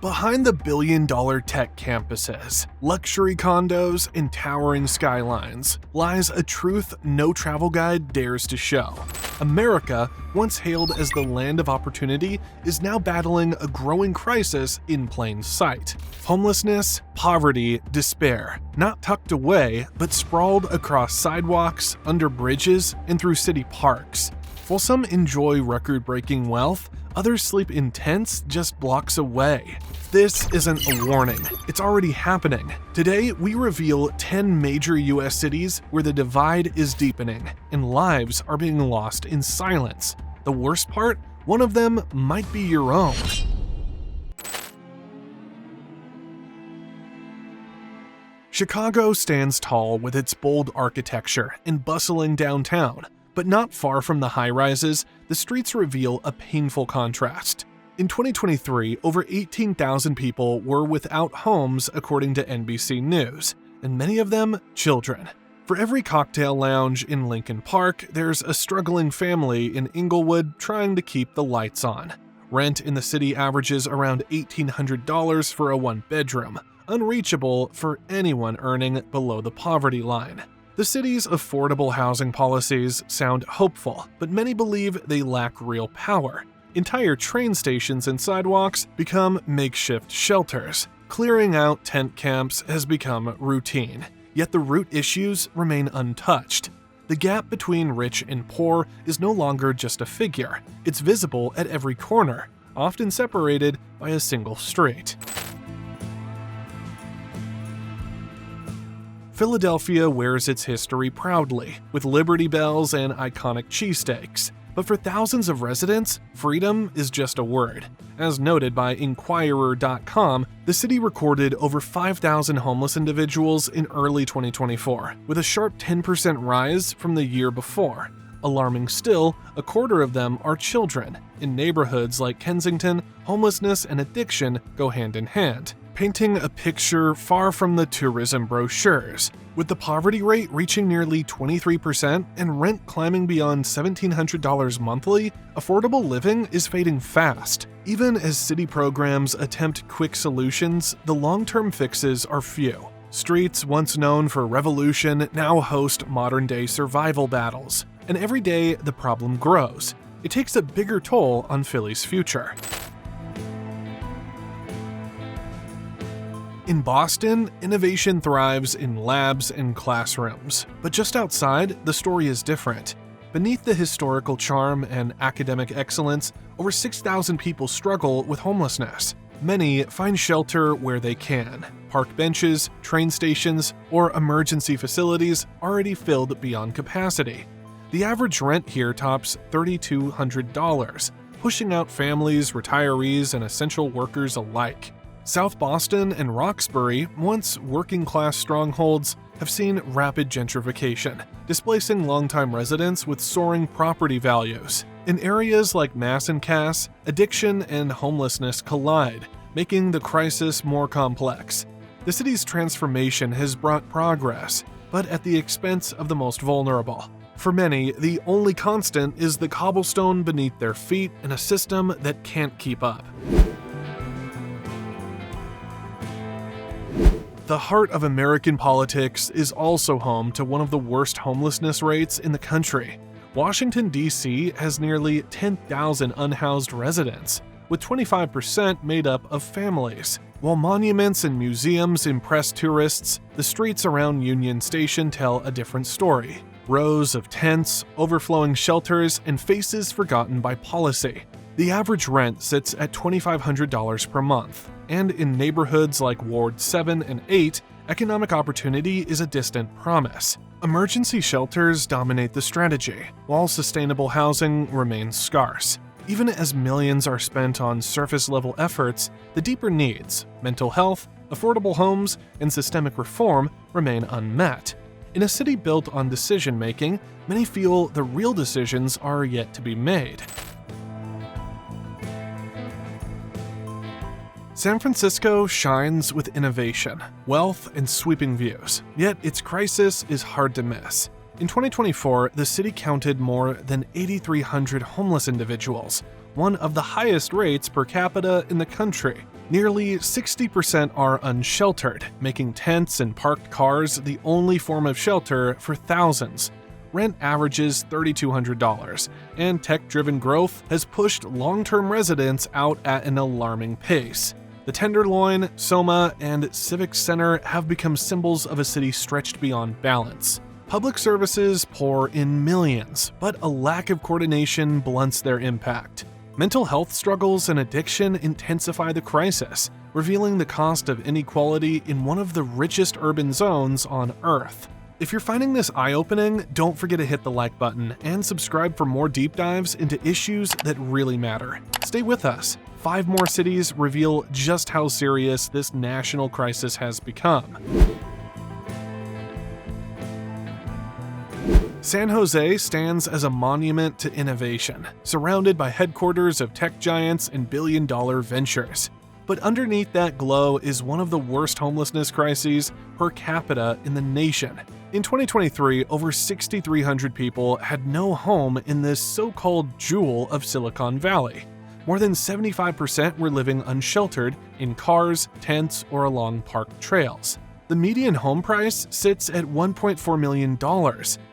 Behind the billion-dollar tech campuses, luxury condos, and towering skylines lies a truth no travel guide dares to show. America, once hailed as the land of opportunity, is now battling a growing crisis in plain sight. Homelessness, poverty, despair, not tucked away, but sprawled across sidewalks, under bridges, and through city parks. While some enjoy record-breaking wealth, others sleep in tents just blocks away. This isn't a warning, it's already happening. Today, we reveal 10 major US cities where the divide is deepening and lives are being lost in silence. The worst part? One of them might be your own. Chicago stands tall with its bold architecture and bustling downtown. But not far from the high-rises, the streets reveal a painful contrast. In 2023, over 18,000 people were without homes according to NBC News, and many of them children. For every cocktail lounge in Lincoln Park, there's a struggling family in Inglewood trying to keep the lights on. Rent in the city averages around $1,800 for a one-bedroom, unreachable for anyone earning below the poverty line. The city's affordable housing policies sound hopeful, but many believe they lack real power. Entire train stations and sidewalks become makeshift shelters. Clearing out tent camps has become routine, yet the root issues remain untouched. The gap between rich and poor is no longer just a figure. It's visible at every corner, often separated by a single street. Philadelphia wears its history proudly, with Liberty Bells and iconic cheesesteaks. But for thousands of residents, freedom is just a word. As noted by Inquirer.com, the city recorded over 5,000 homeless individuals in early 2024, with a sharp 10% rise from the year before. Alarming still, a quarter of them are children. In neighborhoods like Kensington, homelessness and addiction go hand in hand, painting a picture far from the tourism brochures. With the poverty rate reaching nearly 23% and rent climbing beyond $1,700 monthly, affordable living is fading fast. Even as city programs attempt quick solutions, the long-term fixes are few. Streets once known for revolution now host modern-day survival battles, and every day the problem grows. It takes a bigger toll on Philly's future. In Boston, innovation thrives in labs and classrooms. But just outside, the story is different. Beneath the historical charm and academic excellence, over 6,000 people struggle with homelessness. Many find shelter where they can. Park benches, train stations, or emergency facilities already filled beyond capacity. The average rent here tops $3,200, pushing out families, retirees, and essential workers alike. South Boston and Roxbury, once working-class strongholds, have seen rapid gentrification, displacing longtime residents with soaring property values. In areas like Mass and Cass, addiction and homelessness collide, making the crisis more complex. The city's transformation has brought progress, but at the expense of the most vulnerable. For many, the only constant is the cobblestone beneath their feet in a system that can't keep up. The heart of American politics is also home to one of the worst homelessness rates in the country. Washington, D.C. has nearly 10,000 unhoused residents, with 25% made up of families. While monuments and museums impress tourists, the streets around Union Station tell a different story. Rows of tents, overflowing shelters, and faces forgotten by policy. The average rent sits at $2,500 per month. And in neighborhoods like Ward 7 and 8, economic opportunity is a distant promise. Emergency shelters dominate the strategy, while sustainable housing remains scarce. Even as millions are spent on surface-level efforts, the deeper needs, mental health, affordable homes, and systemic reform remain unmet. In a city built on decision-making, many feel the real decisions are yet to be made. San Francisco shines with innovation, wealth, and sweeping views, yet its crisis is hard to miss. In 2024, the city counted more than 8,300 homeless individuals, one of the highest rates per capita in the country. Nearly 60% are unsheltered, making tents and parked cars the only form of shelter for thousands. Rent averages $3,200, and tech-driven growth has pushed long-term residents out at an alarming pace. The Tenderloin, Soma, and Civic Center have become symbols of a city stretched beyond balance. Public services pour in millions, but a lack of coordination blunts their impact. Mental health struggles and addiction intensify the crisis, revealing the cost of inequality in one of the richest urban zones on Earth. If you're finding this eye-opening, don't forget to hit the like button and subscribe for more deep dives into issues that really matter. Stay with us. 5 more cities reveal just how serious this national crisis has become. San Jose stands as a monument to innovation, surrounded by headquarters of tech giants and billion-dollar ventures. But underneath that glow is one of the worst homelessness crises per capita in the nation. In 2023, over 6,300 people had no home in this so-called jewel of Silicon Valley. More than 75% were living unsheltered in cars, tents, or along parked trails. The median home price sits at $1.4 million,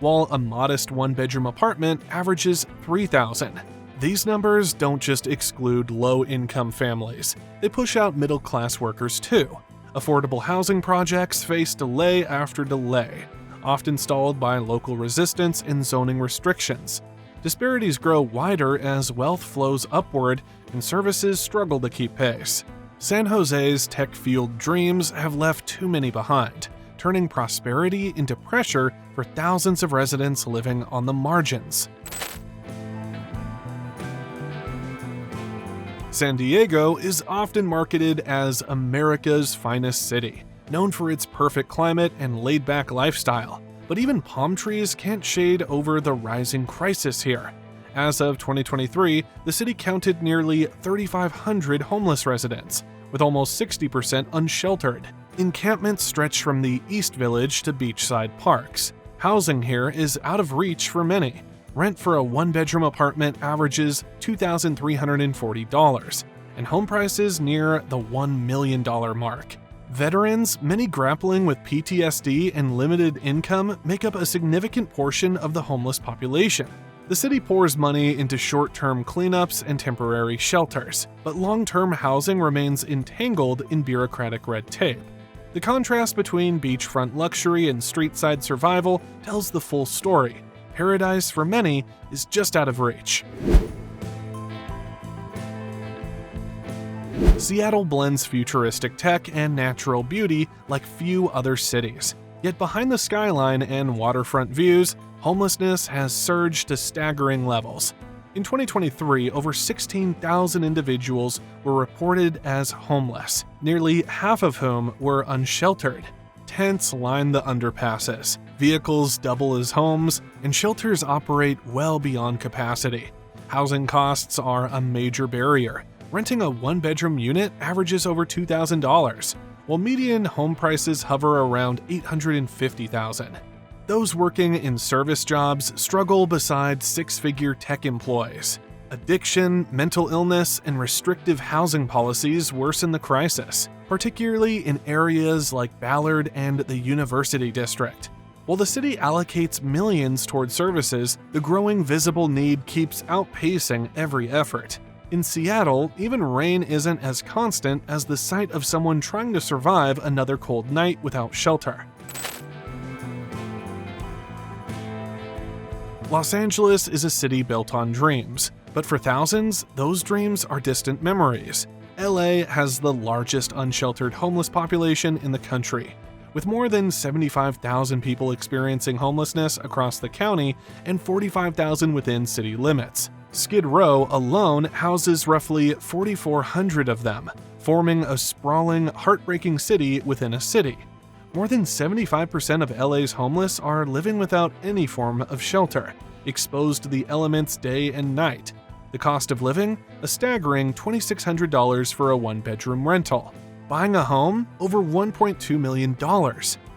while a modest one-bedroom apartment averages $3,000. These numbers don't just exclude low-income families, they push out middle-class workers too. Affordable housing projects face delay after delay, often stalled by local resistance and zoning restrictions. Disparities grow wider as wealth flows upward and services struggle to keep pace. San Jose's tech-fueled dreams have left too many behind, turning prosperity into pressure for thousands of residents living on the margins. San Diego is often marketed as America's finest city, known for its perfect climate and laid-back lifestyle. But even palm trees can't shade over the rising crisis here. As of 2023, the city counted nearly 3,500 homeless residents, with almost 60% unsheltered. Encampments stretch from the East Village to beachside parks. Housing here is out of reach for many. Rent for a one-bedroom apartment averages $2,340, and home prices near the $1 million mark. Veterans, many grappling with PTSD and limited income, make up a significant portion of the homeless population. The city pours money into short-term cleanups and temporary shelters, but long-term housing remains entangled in bureaucratic red tape. The contrast between beachfront luxury and street-side survival tells the full story. Paradise for many is just out of reach. Seattle blends futuristic tech and natural beauty like few other cities. Yet behind the skyline and waterfront views, homelessness has surged to staggering levels. In 2023, over 16,000 individuals were reported as homeless, nearly half of whom were unsheltered. Tents line the underpasses, vehicles double as homes, and shelters operate well beyond capacity. Housing costs are a major barrier. Renting a one-bedroom unit averages over $2,000, while median home prices hover around $850,000. Those working in service jobs struggle beside six-figure tech employees. Addiction, mental illness, and restrictive housing policies worsen the crisis, particularly in areas like Ballard and the University District. While the city allocates millions toward services, the growing visible need keeps outpacing every effort. In Seattle, even rain isn't as constant as the sight of someone trying to survive another cold night without shelter. Los Angeles is a city built on dreams, but for thousands, those dreams are distant memories. LA has the largest unsheltered homeless population in the country, with more than 75,000 people experiencing homelessness across the county and 45,000 within city limits. Skid Row alone houses roughly 4,400 of them, forming a sprawling, heartbreaking city within a city. More than 75% of LA's homeless are living without any form of shelter, exposed to the elements day and night. The cost of living? A staggering $2,600 for a one-bedroom rental. Buying a home? Over $1.2 million.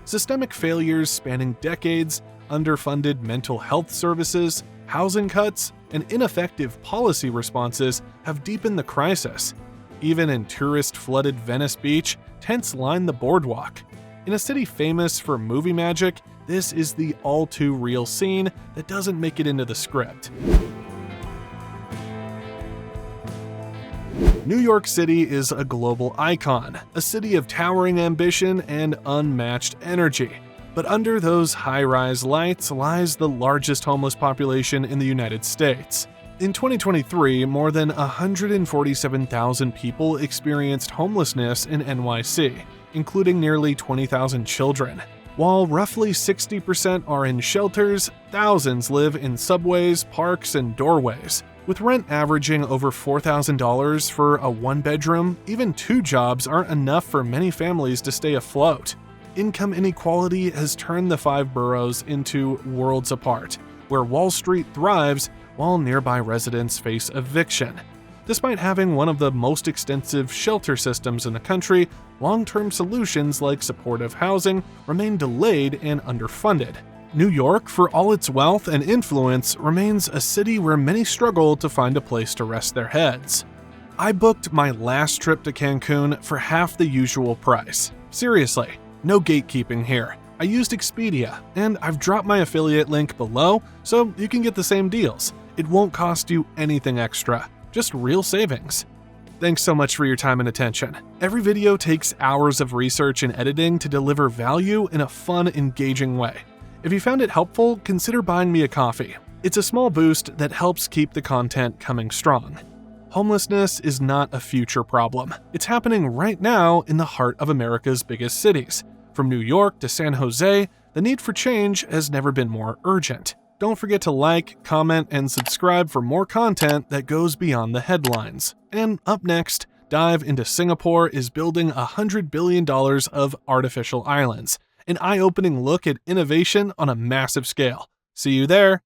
Systemic failures spanning decades, underfunded mental health services, housing cuts, and ineffective policy responses have deepened the crisis. even in tourist-flooded Venice Beach, tents line the boardwalk. In a city famous for movie magic, this is the all-too-real scene that doesn't make it into the script. New York City is a global icon, a city of towering ambition and unmatched energy. But under those high-rise lights lies the largest homeless population in the United States. In 2023, more than 147,000 people experienced homelessness in NYC, including nearly 20,000 children. While roughly 60% are in shelters, thousands live in subways, parks, and doorways. With rent averaging over $4,000 for a one-bedroom, even 2 jobs aren't enough for many families to stay afloat. Income inequality has turned the 5 boroughs into worlds apart, where Wall Street thrives while nearby residents face eviction. Despite having one of the most extensive shelter systems in the country, long-term solutions like supportive housing remain delayed and underfunded. New York, for all its wealth and influence, remains a city where many struggle to find a place to rest their heads. I booked my last trip to Cancun for half the usual price. Seriously, no gatekeeping here. I used Expedia, and I've dropped my affiliate link below so you can get the same deals. It won't cost you anything extra, just real savings. Thanks so much for your time and attention. Every video takes hours of research and editing to deliver value in a fun, engaging way. If you found it helpful, consider buying me a coffee. It's a small boost that helps keep the content coming strong. Homelessness is not a future problem. It's happening right now in the heart of America's biggest cities. From New York to San Jose, the need for change has never been more urgent. Don't forget to like, comment, and subscribe for more content that goes beyond the headlines. And up next, dive into Singapore is building $100 billion of artificial islands, an eye-opening look at innovation on a massive scale. See you there!